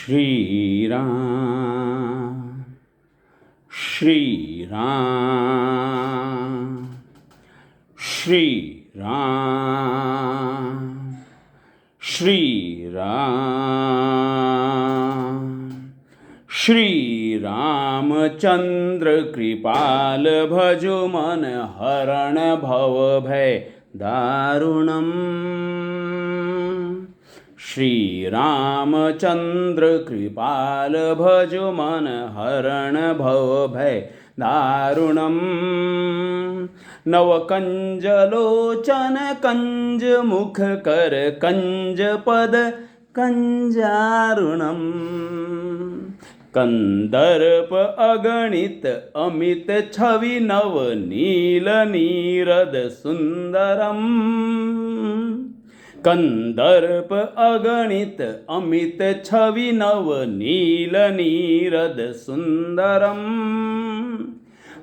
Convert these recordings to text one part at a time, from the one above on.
श्रीराम श्रीराम श्रीराम श्रीराम श्रीरामचंद्र कृपाल भजो मन हरण भव भय दारुणम्। श्रीरामचंद्र कृपाल भजो मन हरण भव भय दारुणम्। नवकंजलोचन कंज मुख कर कंज पद कंजारुणम्। कंदर्प अगणित अमित छवि नव नील नीरद सुंदरम्। कंदर्प अगणित अमित छवि नव नील नीरद सुंदरम्।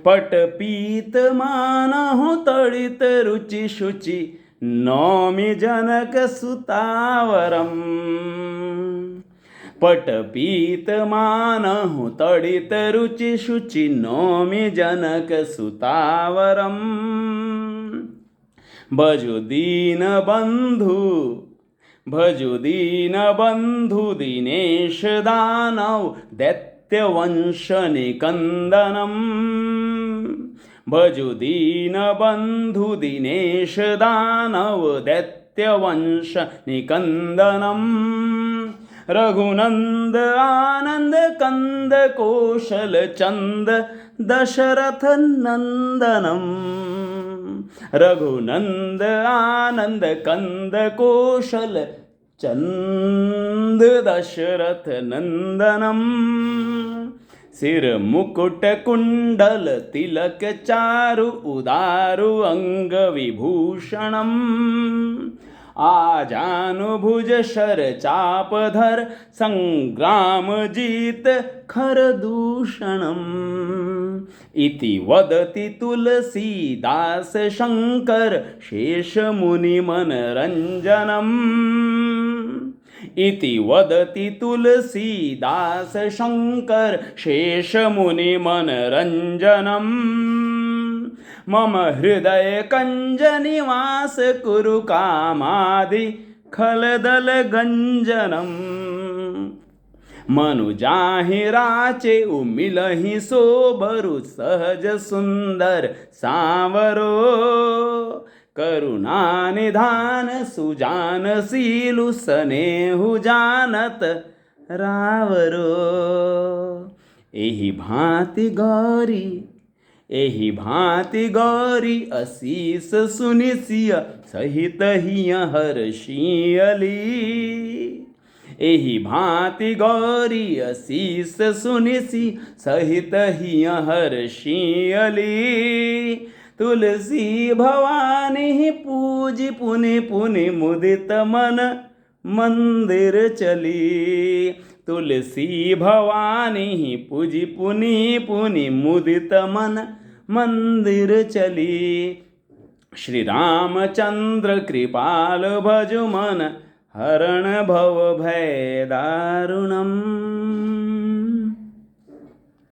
पट पीत मानहु तड़ित रुचि शुचि नौमि जनक सुतावरम्। पट पीत मानहु तड़ित रुचि शुचि नौमि जनक सुतावरम्। भजो दीन बंधु दीनेश दानव दैत्यवंश निकंदनम्। भजो दीन बंधु दीनेश दानव दैत्यवंश निकंदनम्। रघुनंद आनंद कंद कौशल चंद दशरथ नंदनम्। रघुनंद आनंद कंद कौशल चंद दशरथ नंदनम्। सिर मुकुट कुंडल तिलक चारु उदारु अंग विभूषणम्। आजानुभुज शर चापधर संग्राम जीत खरदूषणम्। इति वदति तुलसीदास शंकर शेष मुनि मनरंजनम्। इति वदति तुलसीदास शंकर शेष मुनि मनरंजनम्। मम हृदय कंज निवास कुरु कामादि खलदल गंजनम्। मनुजाहि राचे उमिलहि सोबरु सहज सुंदर सांवरो। करुणा निधान सुजान सीलु सनेहु जानत रावरो। एहि भांति गौरी असीस सुनिसिय सहित हिय हर्षियली। एहि भांति गौरी असीस सुनिसि सहित हिय हर्षियली। तुलसी भवानी पूजि पुनि पुनि मुदित मन मंदिर चली। तुलसी भवानी पूजि पुनि पुनि मुदित मन मंदिर चली। श्री रामचंद्र कृपाल भजु मन हरण भव भय दारुणम्।